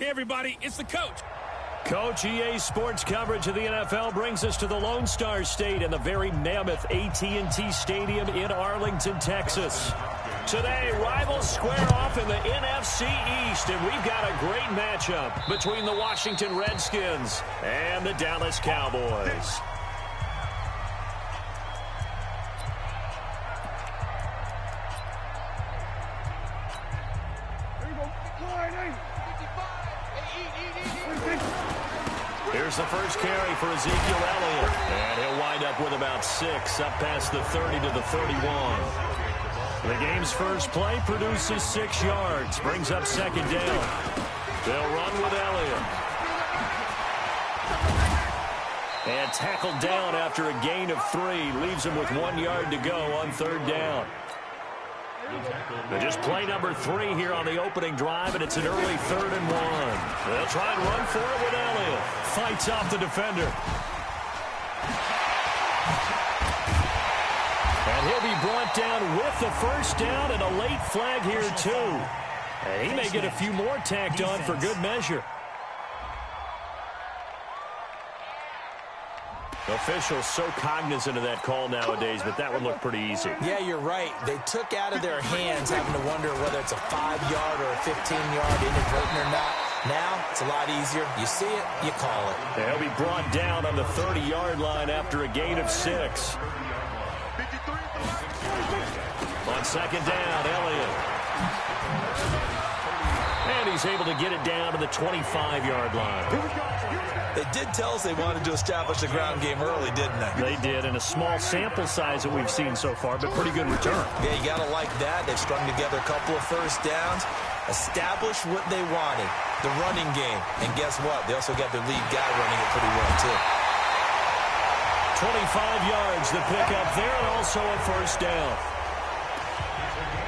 Hey, everybody, it's the coach. Coach, EA Sports coverage of the NFL brings us to the Lone Star State and the very mammoth AT&T Stadium in Arlington, Texas. Today, rivals square off in the NFC East, and we've got a great matchup between the Washington Redskins and the Dallas Cowboys. Here's the first carry for Ezekiel Elliott. And he'll wind up with about 6, up past the 30 to the 31. The game's first play produces 6 yards, brings up second down. They'll run with Elliott. And tackled down after a gain of 3, leaves him with 1 yard to go on third down. Just play number 3 here on the opening drive, and it's an early 3rd and 1. They'll try and run for it with Elliott. Fights off the defender. And he'll be brought down with the first down and a late flag here, too. And he may get a few more tacked on for good measure. Officials so cognizant of that call nowadays, but that one looked pretty easy. Yeah, you're right. They took out of their hands having to wonder whether it's a 5-yard or a 15-yard inadvertent or not. Now, it's a lot easier. You see it, you call it. They'll be brought down on the 30-yard line after a gain of 6. On second down, Elliott. And he's able to get it down to the 25-yard line. They did tell us they wanted to establish the ground game early, didn't they? They did, and a small sample size that we've seen so far, but pretty good return. Yeah, you got to like that. They've strung together a couple of first downs, established what they wanted, the running game. And guess what? They also got their lead guy running it pretty well, too. 25 yards, the pickup there, and also a first down.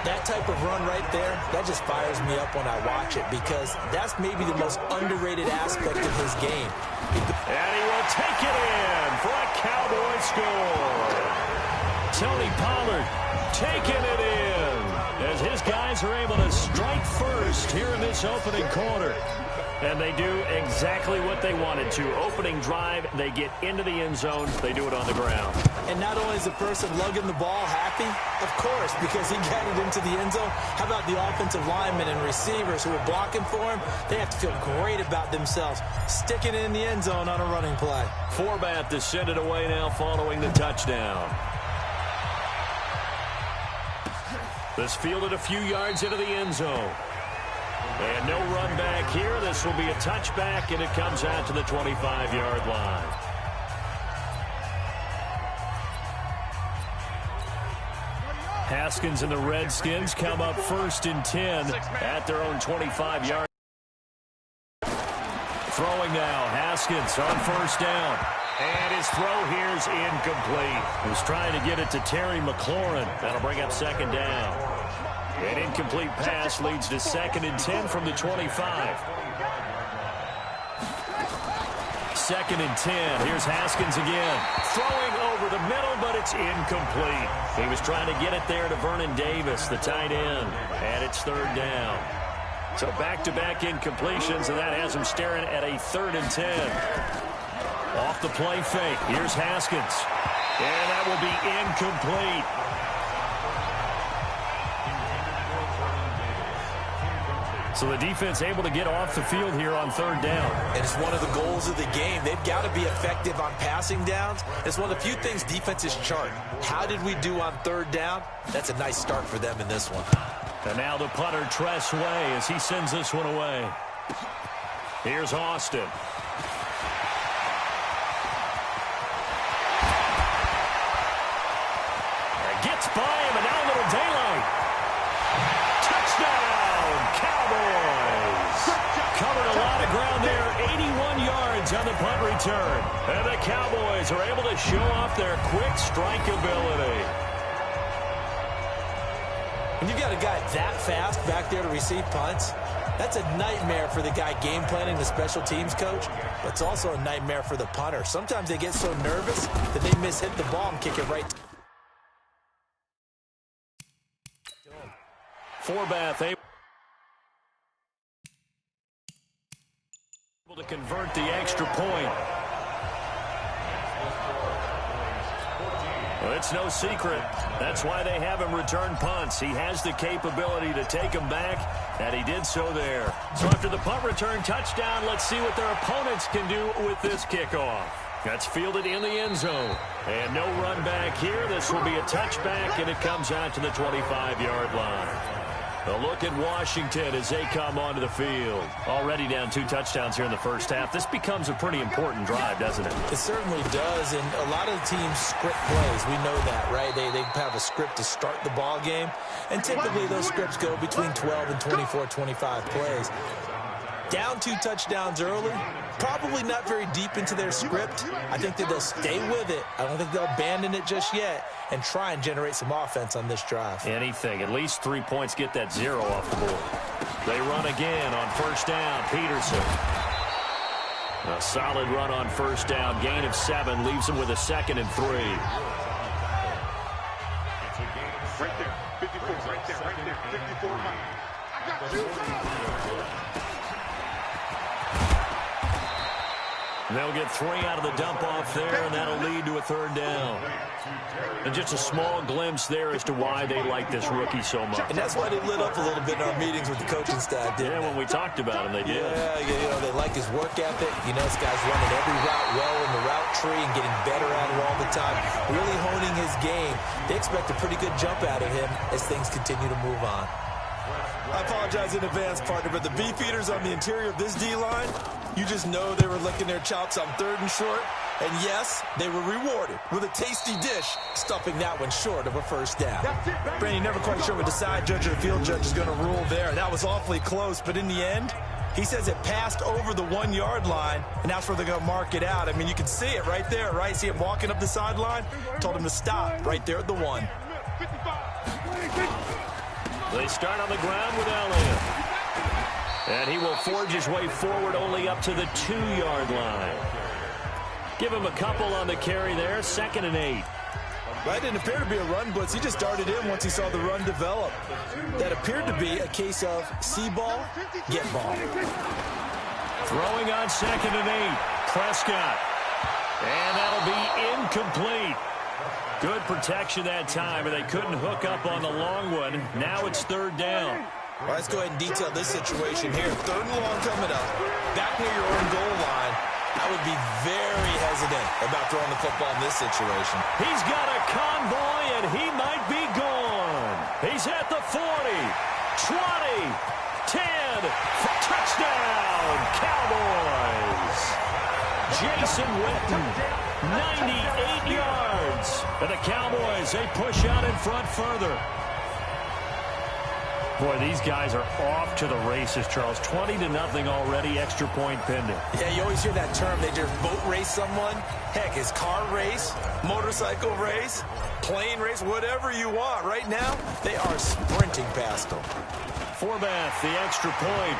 That type of run right there, that just fires me up when I watch it because that's maybe the most underrated aspect of his game. And he will take it in for a Cowboy score. Tony Pollard taking it in as his guys are able to strike first here in this opening quarter. And they do exactly what they wanted to. Opening drive, they get into the end zone. They do it on the ground. And not only is the person lugging the ball happy, of course, because he got it into the end zone. How about the offensive linemen and receivers who are blocking for him? They have to feel great about themselves, sticking it in the end zone on a running play. Forbath to send it away now following the touchdown. This fielded a few yards into the end zone. And no run back here. This will be a touchback, and it comes out to the 25-yard line. Haskins and the Redskins come up 1st and 10 at their own 25-yard. Throwing now, Haskins on first down. And his throw here's incomplete. He was trying to get it to Terry McLaurin. That'll bring up second down. An incomplete pass leads to 2nd and 10 from the 25. 2nd and 10. Here's Haskins again. Throwing over the middle, but it's incomplete. He was trying to get it there to Vernon Davis, the tight end. And it's 3rd down. So back-to-back incompletions, and that has him staring at a 3rd and 10. Off the play fake. Here's Haskins. And that will be incomplete. So the defense able to get off the field here on 3rd down. And it's one of the goals of the game. They've got to be effective on passing downs. It's one of the few things defenses chart. How did we do on 3rd down? That's a nice start for them in this one. And now the punter, Tress Way, as he sends this one away. Here's Austin. Gets by him, and now a little daylight. Touchdown, Cowboys. Covered a lot of ground there, 81 yards on the punt return. And the Cowboys are able to show off their quick strike ability. When you got a guy that fast back there to receive punts, that's a nightmare for the guy game planning, the special teams coach. But it's also a nightmare for the punter. Sometimes they get so nervous that they miss-hit the ball and kick it right. Forbath able. To convert the extra point. Well, it's no secret. That's why they have him return punts. He has the capability to take them back, and he did so there. So after the punt return touchdown, let's see what their opponents can do with this kickoff. That's fielded in the end zone. And no run back here. This will be a touchback, and it comes out to the 25-yard line. A look at Washington as they come onto the field. Already down 2 touchdowns here in the first half. This becomes a pretty important drive, doesn't it? It certainly does, and a lot of the teams script plays. We know that, right? They have a script to start the ball game, and typically those scripts go between 12 and 24, 25 plays. Down 2 touchdowns early, probably not very deep into their script. I think that they'll stay with it. I don't think they'll abandon it just yet and try and generate some offense on this drive. Anything. At least 3 points, get that 0 off the board. They run again on first down. Peterson. A solid run on first down. Gain of 7 leaves them with a 2nd and 3. Right there. 54. Right there. 54. I got you. They'll get 3 out of the dump-off there, and that'll lead to a 3rd down. And just a small glimpse there as to why they like this rookie so much. And that's why they lit up a little bit in our meetings with the coaching staff, didn't they? When we talked about him, they did. Yeah, they like his work ethic. This guy's running every route well in the route tree and getting better at it all the time, really honing his game. They expect a pretty good jump out of him as things continue to move on. I apologize in advance, partner, but the beefeaters on the interior of this D-line, you just know they were licking their chops on 3rd and short. And yes, they were rewarded with a tasty dish, stuffing that one short of a 1st down. Brandon, never quite sure what the side judge or the field judge is going to rule there. That was awfully close, but in the end, he says it passed over the 1-yard line, and that's where they're going to mark it out. I mean, you can see it right there, right? See him walking up the sideline? Told him to stop right there at the 1. They start on the ground with Elliott. And he will forge his way forward only up to the 2-yard line. Give him a couple on the carry there. 2nd and 8. That didn't appear to be a run blitz. He just darted in once he saw the run develop. That appeared to be a case of see ball, get ball. Throwing on 2nd and 8. Prescott. And that'll be incomplete. Good protection that time, and they couldn't hook up on the long one. Now it's 3rd down. All right, let's go ahead and detail this situation here. 3rd and long coming up. Back near your own goal line. I would be very hesitant about throwing the football in this situation. He's got a convoy, and he might be gone. He's at the 40, 20, 10, touchdown, Cowboys. Jason Witten, 98 yards. And the Cowboys, they push out in front further. Boy, these guys are off to the races, Charles. 20-0 already, extra point pending. Yeah, you always hear that term. They just boat race someone. Heck, it's car race, motorcycle race, plane race, whatever you want. Right now, they are sprinting past them. Forbath, the extra point.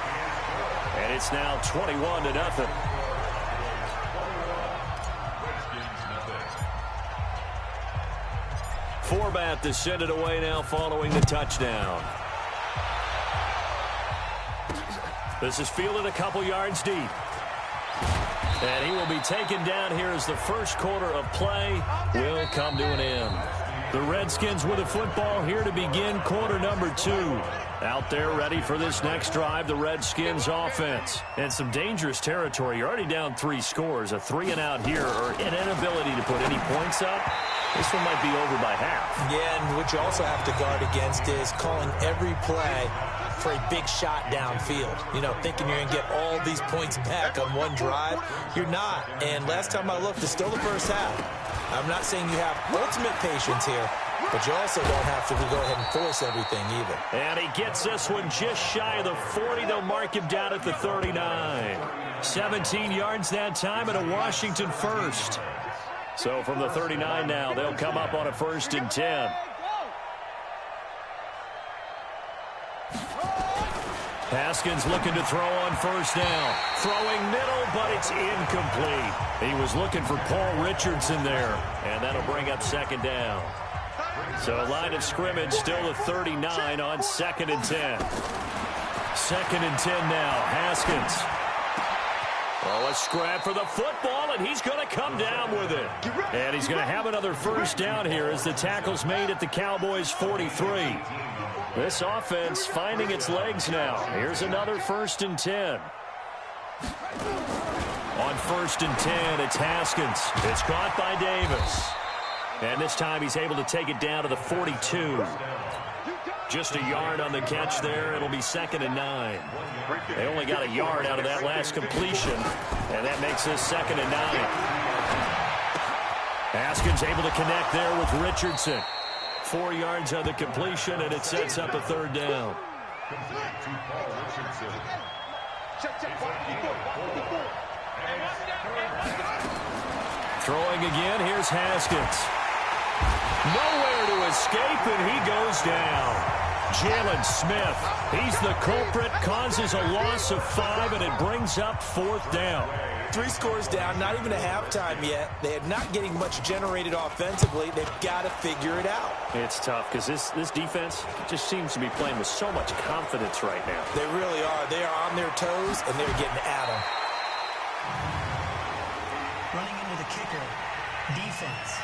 And it's now 21-0. Forbath to send it away now following the touchdown. This is fielded a couple yards deep. And he will be taken down here as the first quarter of play will come to an end. The Redskins with a football here to begin quarter number 2. Out there ready for this next drive, the Redskins offense. And some dangerous territory. You're already down 3 scores. A 3-and-out here or an inability to put any points up. This one might be over by half. Yeah, and what you also have to guard against is calling every play for a big shot downfield. Thinking you're going to get all these points back on one drive. You're not. And last time I looked, it's still the first half. I'm not saying you have ultimate patience here, but you also don't have to go ahead and force everything either. And he gets this one just shy of the 40. They'll mark him down at the 39. 17 yards that time and a Washington first. So from the 39 now, they'll come up on a 1st and 10. Haskins looking to throw on first down. Throwing middle, but it's incomplete. He was looking for Paul Richardson there, and that'll bring up 2nd down. So line of scrimmage still the 39 on 2nd and 10. 2nd and 10 now. Haskins. Oh, a scrap for the football, and he's going to come down with it. And he's going to have another first down here as the tackle's made at the Cowboys' 43. This offense finding its legs now. Here's another 1st and 10. On 1st and 10, it's Haskins. It's caught by Davis. And this time he's able to take it down to the 42. Just a yard on the catch there. It'll be 2nd and 9. They only got a yard out of that last completion, and that makes this 2nd and 9. Haskins able to connect there with Richardson. 4 yards on the completion, and it sets up a 3rd down. Throwing again, here's Haskins. Nowhere to escape, and he goes down. Jalen Smith, he's the culprit, causes a loss of 5, and it brings up 4th down. 3 scores down, not even a halftime yet. They're not getting much generated offensively. They've got to figure it out. It's tough because this defense just seems to be playing with so much confidence right now. They really are. They are on their toes, and they're getting at them. Running into the kicker, defense.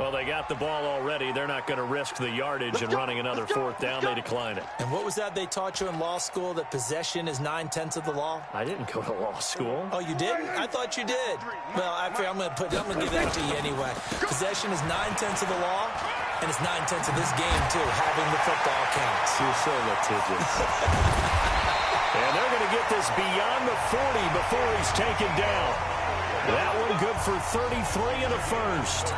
Well, they got the ball already. They're not going to risk the yardage and running another 4th down. They decline it. And what was that they taught you in law school, that possession is 9/10 of the law? I didn't go to law school. Oh, you didn't? I thought you did. Well, actually, I'm going to give that to you anyway. Possession is 9/10 of the law, and it's 9/10 of this game, too. Having the football counts. You're so litigious. And they're going to get this beyond the 40 before he's taken down. That one good for 33 and a 1st.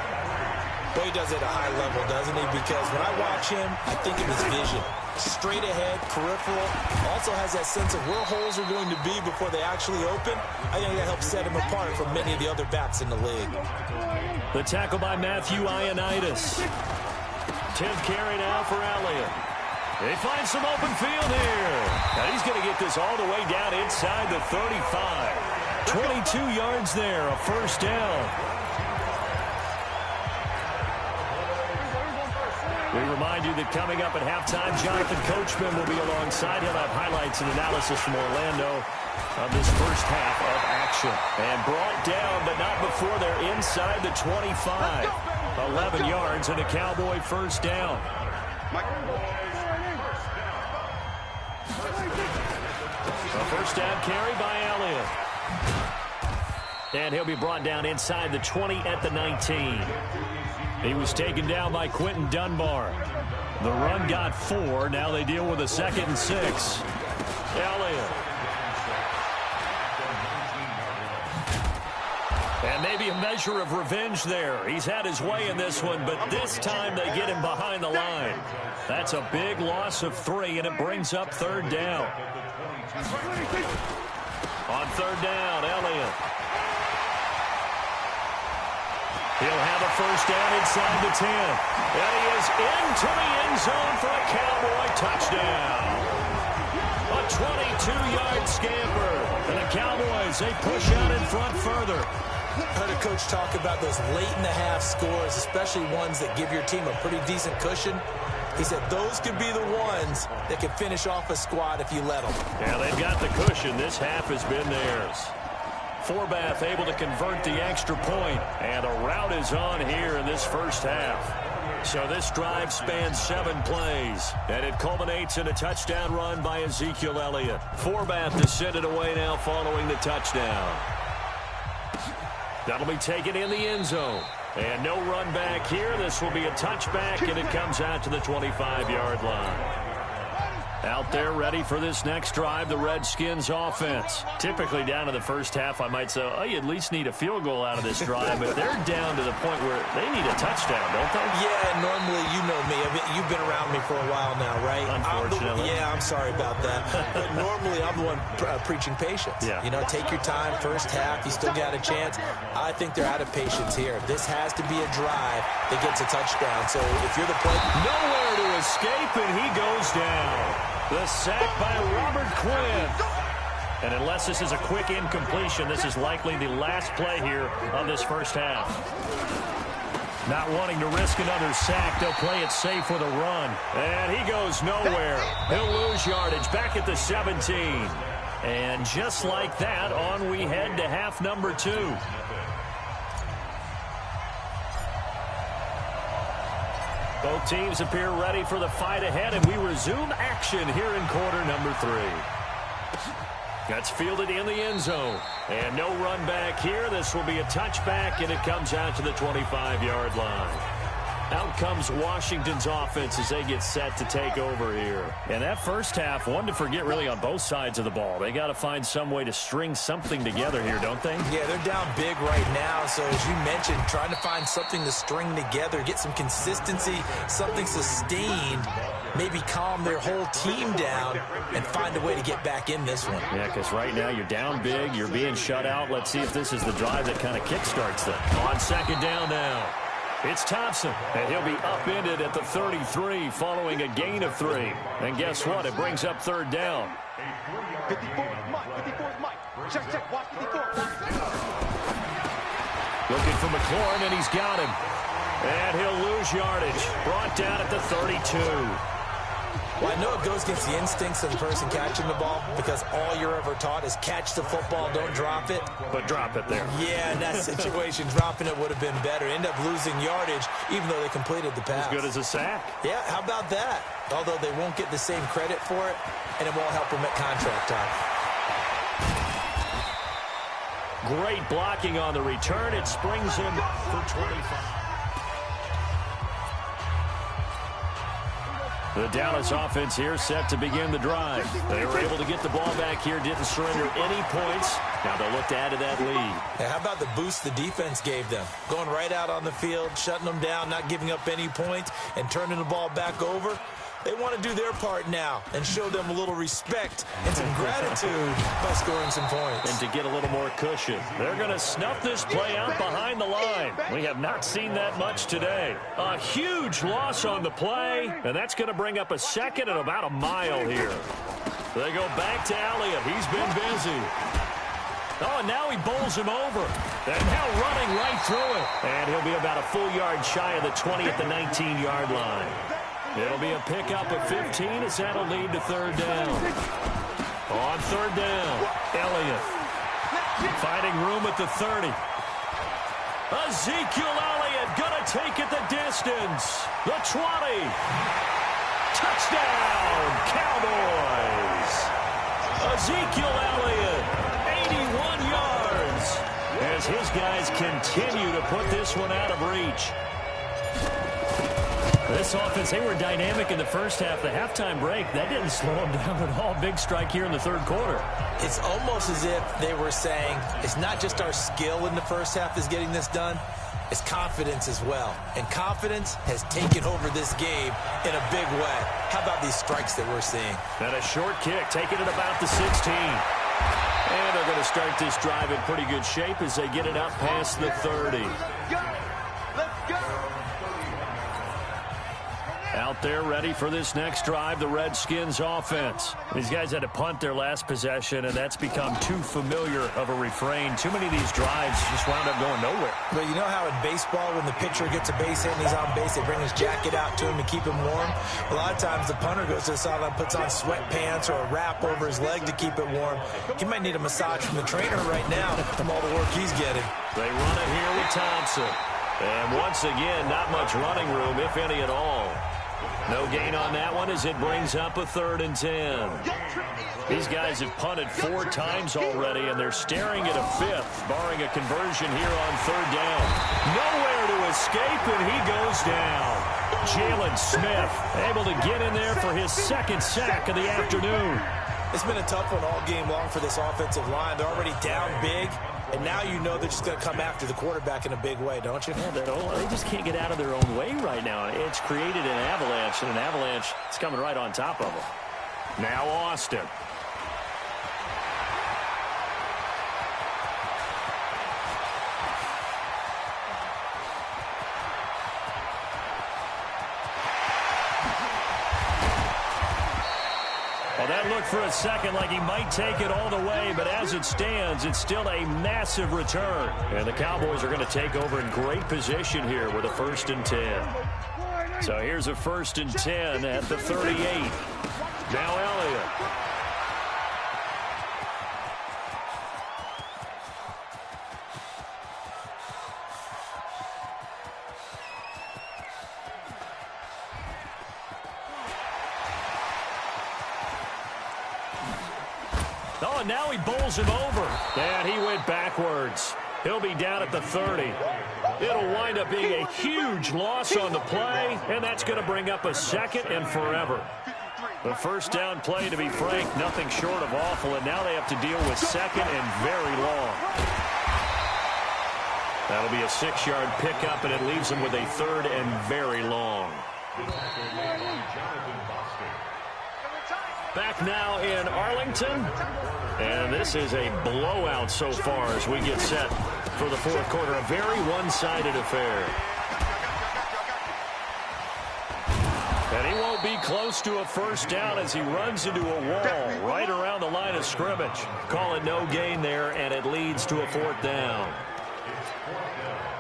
But he does it at a high level, doesn't he? Because when I watch him, I think of his vision. Straight ahead, peripheral. Also has that sense of where holes are going to be before they actually open. I think that helps set him apart from many of the other backs in the league. The tackle by Matthew Ioannidis. 10th carry now for Elliott. They find some open field here. Now he's going to get this all the way down inside the 35. 22 yards there, a 1st down. We remind you that coming up at halftime, Jonathan Coachman will be alongside. He'll have highlights and analysis from Orlando of this first half of action. And brought down, but not before they're inside the 25. 11 yards and a Cowboy 1st down. A 1st down carry by Elliott. And he'll be brought down inside the 20 at the 19. He was taken down by Quentin Dunbar. The run got 4. Now they deal with a 2nd and 6. Elliott. And maybe a measure of revenge there. He's had his way in this one, but this time they get him behind the line. That's a big loss of 3, and it brings up 3rd down. On 3rd down, Elliott. He'll have a 1st down inside the 10. And he is into the end zone for a Cowboy touchdown. A 22-yard scamper. And the Cowboys, they push out in front further. I heard a coach talk about those late-in-the-half scores, especially ones that give your team a pretty decent cushion. He said those could be the ones that can finish off a squad if you let them. Yeah, they've got the cushion. This half has been theirs. Forbath able to convert the extra point, and a rout is on here in this first half. So this drive spans 7 plays, and it culminates in a touchdown run by Ezekiel Elliott. Forbath is sent it away now following the touchdown. That'll be taken in the end zone. And no run back here. This will be a touchback, and it comes out to the 25-yard line. Out there ready for this next drive, the Redskins offense. Typically down to the first half, I might say, oh, you at least need a field goal out of this drive, but they're down to the point where they need a touchdown, don't they? Yeah, normally, you know me. I mean, you've been around me for a while now, right? Unfortunately. I'm sorry about that. But normally, I'm the one preaching patience. Yeah. You know, take your time, first half, you still got a chance. I think they're out of patience here. This has to be a drive that gets a touchdown. So if you're the play... Nowhere to escape, and he goes down. The sack by Robert Quinn. And unless this is a quick incompletion, this is likely the last play here of this first half. Not wanting to risk another sack, they'll play it safe with a run. And he goes nowhere. He'll lose yardage back at the 17. And just like that, on we head to half number 2. Both teams appear ready for the fight ahead, and we resume action here in quarter number 3. That's fielded in the end zone. And no run back here. This will be a touchback, and it comes out to the 25-yard line. Out comes Washington's offense as they get set to take over here. And that first half, one to forget really on both sides of the ball. They got to find some way to string something together here, don't they? Yeah, they're down big right now. So as you mentioned, trying to find something to string together, get some consistency, something sustained, maybe calm their whole team down and find a way to get back in this one. Yeah, because right now you're down big, you're being shut out. Let's see if this is the drive that kind of kickstarts them. On second down now. It's Thompson, and he'll be upended at the 33 following a gain of 3. And guess what? It brings up third down. 54 is Mike. 54 is Mike. Check. Watch 54. Looking for McLaurin, and he's got him. And he'll lose yardage. Brought down at the 32. Well, I know it goes against the instincts of the person catching the ball because all you're ever taught is catch the football, don't drop it. But drop it there. Yeah, in that situation, dropping it would have been better. End up losing yardage, even though they completed the pass. As good as a sack. Yeah, how about that? Although they won't get the same credit for it, and it won't help them at contract time. Great blocking on the return. It springs him for 25. The Dallas offense here set to begin the drive. They were able to get the ball back here, didn't surrender any points. Now they'll look to add to that lead. Now, how about the boost the defense gave them? Going right out on the field, shutting them down, not giving up any points, and turning the ball back over. They want to do their part now and show them a little respect and some gratitude by scoring some points. And to get a little more cushion. They're going to snuff this play out behind the line. We have not seen that much today. A huge loss on the play, and that's going to bring up a second and about a mile here. They go back to Elliott. He's been busy. Oh, and now he bowls him over. And now running right through it. And he'll be about a full yard shy of the 20 at the 19-yard line. It'll be a pickup of 15 as that'll lead to third down. On third down, Elliott finding room at the 30. Ezekiel Elliott gonna take it the distance. The 20. Touchdown, Cowboys. Ezekiel Elliott, 81 yards. As his guys continue to put this one out of reach. This offense, they were dynamic in the first half. The halftime break, that didn't slow them down at all. Big strike here in the third quarter. It's almost as if they were saying, it's not just our skill in the first half that's getting this done, it's confidence as well. And confidence has taken over this game in a big way. How about these strikes that we're seeing? And a short kick, taking it about the 16. And they're going to start this drive in pretty good shape as they get it up past the 30. Out there ready for this next drive, the Redskins offense. These guys had to punt their last possession, and that's become too familiar of a refrain. Too many of these drives just wound up going nowhere. But you know how in baseball, when the pitcher gets a base hit and he's on base, they bring his jacket out to him to keep him warm? A lot of times the punter goes to the sideline, puts on sweatpants or a wrap over his leg to keep it warm. He might need a massage from the trainer right now from all the work he's getting. They run it here with Thompson. And once again, not much running room, if any at all. No gain on that one as it brings up a 3rd and 10. These guys have punted 4 times already, and they're staring at a 5th, barring a conversion here on 3rd down. Nowhere to escape, and he goes down. Jalen Smith able to get in there for his 2nd sack of the afternoon. It's been a tough one all game long for this offensive line. They're already down big. And now you know they're just going to come after the quarterback in a big way, don't you? Yeah, they just can't get out of their own way right now. It's created an avalanche, and an avalanche is coming right on top of them. Now Austin. Well, that looked for a second like he might take it all the way, but as it stands, it's still a massive return. And the Cowboys are going to take over in great position here with a 1st and 10. So here's a 1st and 10 at the 38. Now Elliott. Oh, and now he bowls him over. And he went backwards. He'll be down at the 30. It'll wind up being a huge loss on the play, and that's going to bring up a 2nd and forever. The 1st down play, to be frank, nothing short of awful, and now they have to deal with 2nd and very long. That'll be a 6-yard pickup, and it leaves them with a 3rd and very long. Back now in Arlington, and this is a blowout so far as we get set for the 4th quarter. A very one-sided affair. And he won't be close to a 1st down as he runs into a wall right around the line of scrimmage. Call it no gain there, and it leads to a 4th down.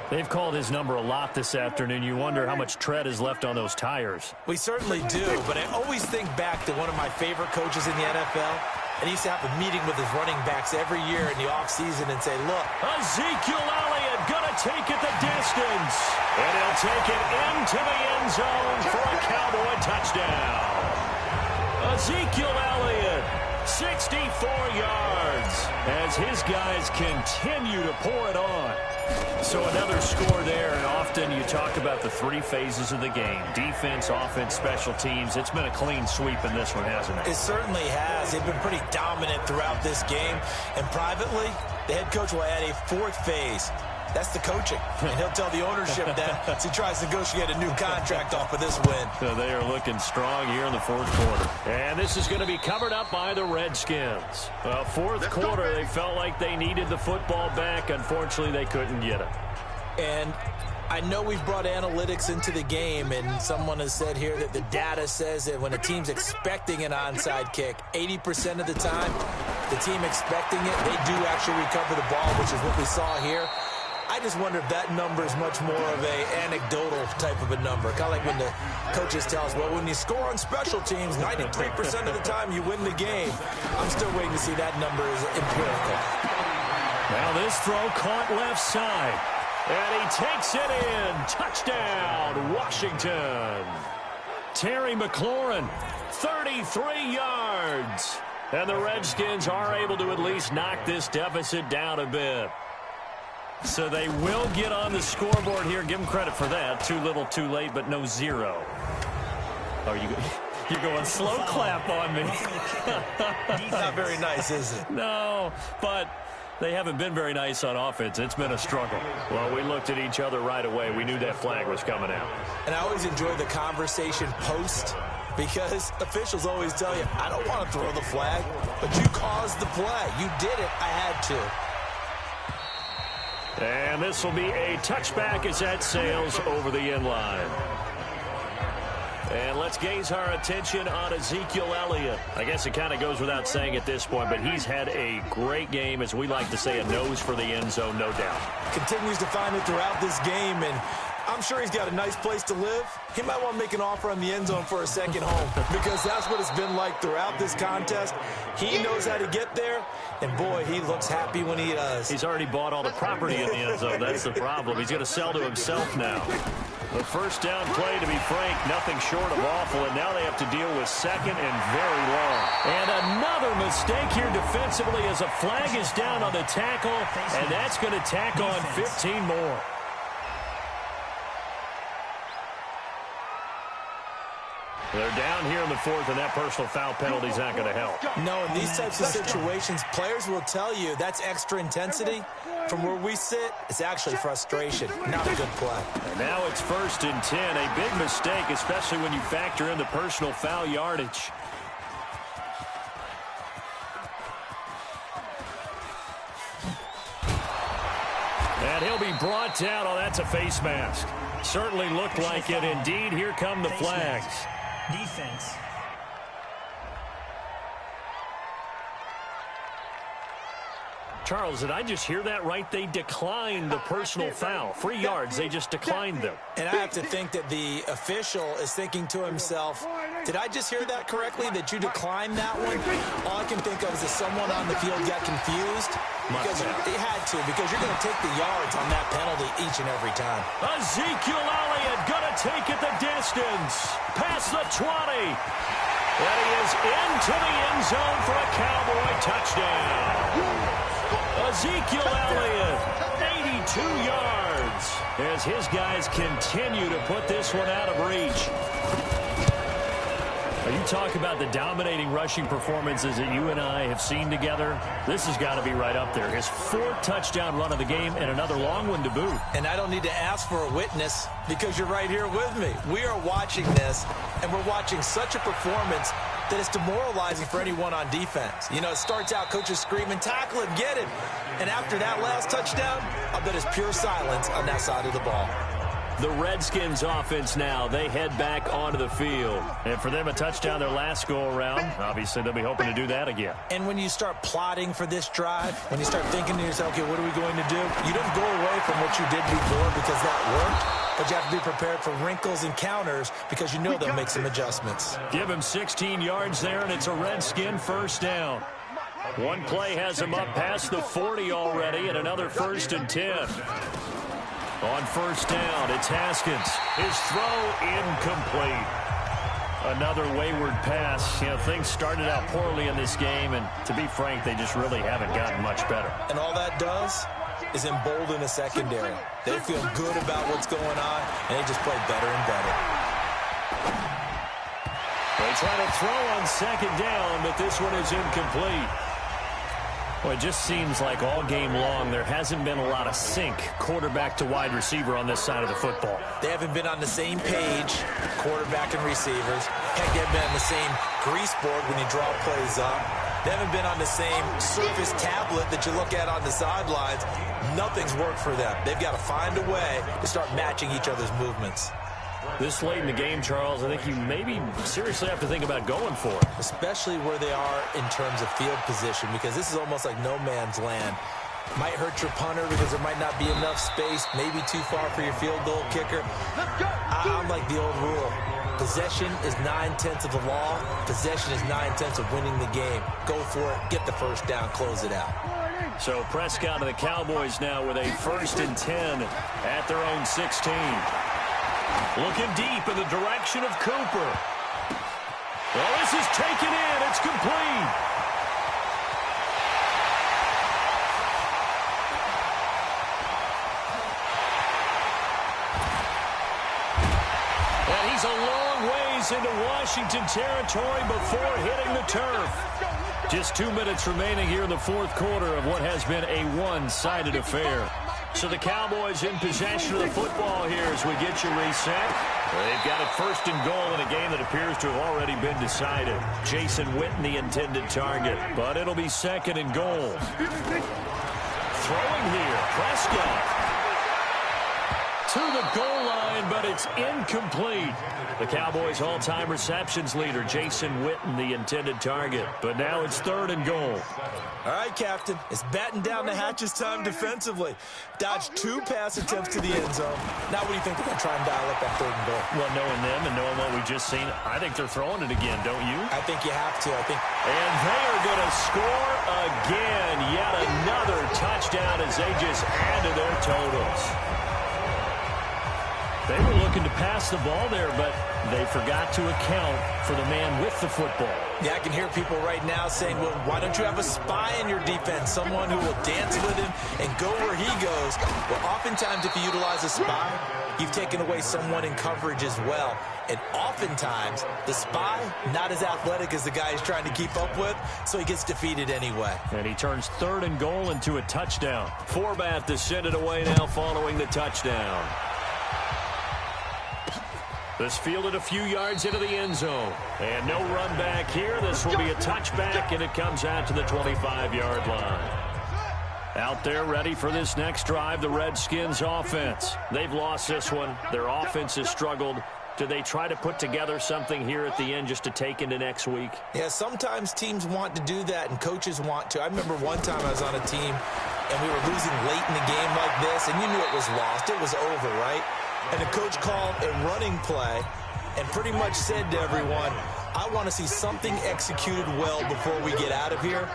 They've called his number a lot this afternoon. You wonder how much tread is left on those tires. We certainly do, but I always think back to one of my favorite coaches in the NFL. And he used to have a meeting with his running backs every year in the offseason and say, look. Ezekiel Elliott going to take it the distance. And he'll take it into the end zone for a Cowboy touchdown. Ezekiel Elliott, 64 yards, as his guys continue to pour it on. So another score there, and often you talk about the 3 phases of the game. Defense, offense, special teams. It's been a clean sweep in this one, hasn't it? It certainly has. They've been pretty dominant throughout this game. And privately, the head coach will add a 4th phase. That's the coaching. And he'll tell the ownership that as he tries to negotiate a new contract off of this win. So they are looking strong here in the 4th quarter. And this is going to be covered up by the Redskins. Well, 4th quarter, they felt like they needed the football back. Unfortunately, they couldn't get it. And I know we've brought analytics into the game, and someone has said here that the data says that when a team's expecting an onside kick, 80% of the time, the team expecting it, they do actually recover the ball, which is what we saw here. I just wonder if that number is much more of a anecdotal type of a number. Kind of like when the coaches tell us, well, when you score on special teams, 93% of the time you win the game. I'm still waiting to see that number is empirical. Now this throw caught left side. And he takes it in. Touchdown, Washington. Terry McLaurin, 33 yards. And the Redskins are able to at least knock this deficit down a bit. So they will get on the scoreboard here. Give them credit for that. Too little, too late, but no 0. Are you're going slow clap on me. Not very nice, is it? No, but they haven't been very nice on offense. It's been a struggle. Well, we looked at each other right away. We knew that flag was coming out. And I always enjoy the conversation post, because officials always tell you, I don't want to throw the flag, but you caused the play. You did it. I had to. And this will be a touchback as that sails over the end line. And let's gaze our attention on Ezekiel Elliott. I guess it kind of goes without saying at this point, but he's had a great game, as we like to say, a nose for the end zone, no doubt. Continues to find it throughout this game, and I'm sure he's got a nice place to live. He might want to make an offer on the end zone for a second home, because that's what it's been like throughout this contest. He knows how to get there, and boy, he looks happy when he does. He's already bought all the property in the end zone. That's the problem. He's going to sell to himself now. The 1st down play, to be frank, nothing short of awful, and now they have to deal with 2nd and very long. And another mistake here defensively as a flag is down on the tackle, and that's going to tack on 15 more. They're down here in the 4th, and that personal foul penalty is not going to help. No, in these types of situations, players will tell you that's extra intensity. From where we sit, it's actually frustration, not a good play. And now it's 1st and 10, a big mistake, especially when you factor in the personal foul yardage. And he'll be brought down. Oh, that's a face mask. Certainly looked like it. Indeed, here come the flags. Defense. Charles, did I just hear that right? They declined the personal foul. 3 yards, they just declined them. And I have to think that the official is thinking to himself, did I just hear that correctly, that you declined that one? All I can think of is that someone on the field got confused. Because it had to, because you're going to take the yards on that penalty each and every time. Ezekiel Elliott going to take it the distance. Past the 20. And he is into the end zone for a Cowboy touchdown. Ezekiel Elliott, 82 yards, as his guys continue to put this one out of reach. You talk about the dominating rushing performances that you and I have seen together. This has got to be right up there. His 4th touchdown run of the game and another long one to boot. And I don't need to ask for a witness because you're right here with me. We are watching this, and we're watching such a performance that it's demoralizing for anyone on defense. You know, it starts out coaches screaming, tackle him, get him. And after that last touchdown, I bet it's pure silence on that side of the ball. The Redskins offense now, they head back onto the field. And for them, a touchdown their last go-around. Obviously, they'll be hoping to do that again. And when you start plotting for this drive, when you start thinking to yourself, okay, what are we going to do? You don't go away from what you did before because that worked, but you have to be prepared for wrinkles and counters because you know they'll make some adjustments. Give him 16 yards there, and it's a Redskin first down. One play has him up past the 40 already, and another 1st and 10. On first down, it's Haskins. His throw incomplete. Another wayward pass. You know, things started out poorly in this game, and to be frank, they just really haven't gotten much better. And all that does is embolden a secondary. They feel good about what's going on, and they just play better and better. They try to throw on second down, but this one is incomplete. Well, it just seems like all game long there hasn't been a lot of sync quarterback to wide receiver on this side of the football. They haven't been on the same page, quarterback and receivers. Heck, they haven't been on the same grease board when you draw plays up. They haven't been on the same Surface tablet that you look at on the sidelines. Nothing's worked for them. They've got to find a way to start matching each other's movements. This late in the game, Charles, I think you maybe seriously have to think about going for it. Especially where they are in terms of field position, because this is almost like no man's land. Might hurt your punter because there might not be enough space, maybe too far for your field goal kicker. I'm like the old rule. Possession is 9/10 of the law. Possession is 9/10 of winning the game. Go for it, get the first down, close it out. So Prescott and the Cowboys now with a 1st and 10 at their own 16. Looking deep in the direction of Cooper. Well, this is taken in. It's complete. And he's a long ways into Washington territory before hitting the turf. Just 2 minutes remaining here in the 4th quarter of what has been a one-sided affair. So the Cowboys in possession of the football here as we get you reset. They've got it 1st and goal in a game that appears to have already been decided. Jason Witten, the intended target, but it'll be 2nd and goal. Throwing here, Prescott to the goal line, but it's incomplete. The Cowboys' all-time receptions leader, Jason Witten, the intended target, but now it's 3rd and goal. All right, Captain, it's batten down the hatches time defensively. Dodged 2 pass attempts to the end zone. Now what do you think they're going to try and dial up that 3rd and goal? Well, knowing them and knowing what we just seen, I think they're throwing it again, don't you? I think you have to. And they are going to score again. Yet another touchdown as they just add to their totals. They were looking to pass the ball there, but they forgot to account for the man with the football. Yeah, I can hear people right now saying, well, why don't you have a spy in your defense, someone who will dance with him and go where he goes? Well, oftentimes if you utilize a spy, you've taken away someone in coverage as well. And oftentimes, the spy, not as athletic as the guy he's trying to keep up with, so he gets defeated anyway. And he turns 3rd and goal into a touchdown. Forbath to send it away now following the touchdown. This fielded a few yards into the end zone. And no run back here. This will be a touchback, and it comes out to the 25-yard line. Out there ready for this next drive, the Redskins offense. They've lost this one. Their offense has struggled. Do they try to put together something here at the end just to take into next week? Yeah, sometimes teams want to do that and coaches want to. I remember one time I was on a team and we were losing late in the game like this, and you knew it was lost. It was over, right? And the coach called a running play and pretty much said to everyone, I want to see something executed well before we get out of here.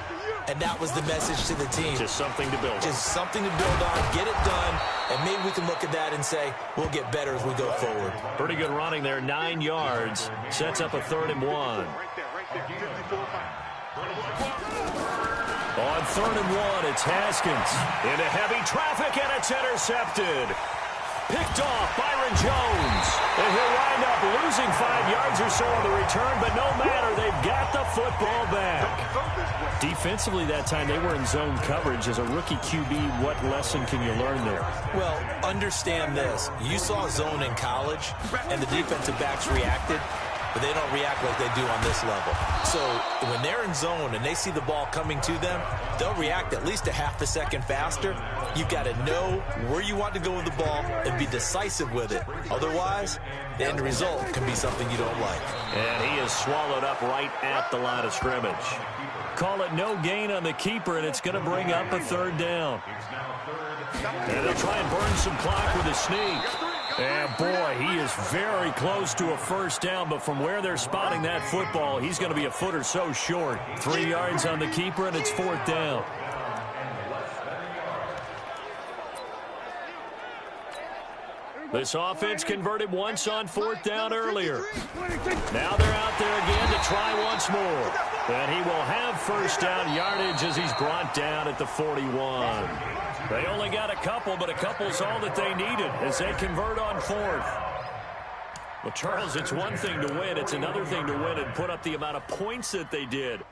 And that was the message to the team. Just something to build on. Just something to build on, get it done, and maybe we can look at that and say, we'll get better as we go forward. Pretty good running there, 9 yards. Sets up a 3rd and 1. On 3rd and 1, it's Haskins. Into heavy traffic, and it's intercepted. Picked off, Byron Jones. And he'll wind up losing 5 yards or so on the return, but no matter, they've got the football back. Defensively that time, they were in zone coverage. As a rookie QB, what lesson can you learn there? Well, understand this. You saw zone in college, and the defensive backs reacted, but they don't react like they do on this level. So when they're in zone and they see the ball coming to them, they'll react at least a half a second faster. You've got to know where you want to go with the ball and be decisive with it. Otherwise, the end result can be something you don't like. And he is swallowed up right at the line of scrimmage. Call it no gain on the keeper, and it's going to bring up a 3rd down. And they'll try and burn some clock with a sneak. And, boy, he is very close to a 1st down, but from where they're spotting that football, he's going to be a foot or so short. 3 yards on the keeper, and it's 4th down. This offense converted once on 4th down earlier. Now they're out there again to try once more. And he will have 1st down yardage as he's brought down at the 41. They only got a couple, but a couple's all that they needed as they convert on 4th. Well, Charles, it's one thing to win. It's another thing to win and put up the amount of points that they did.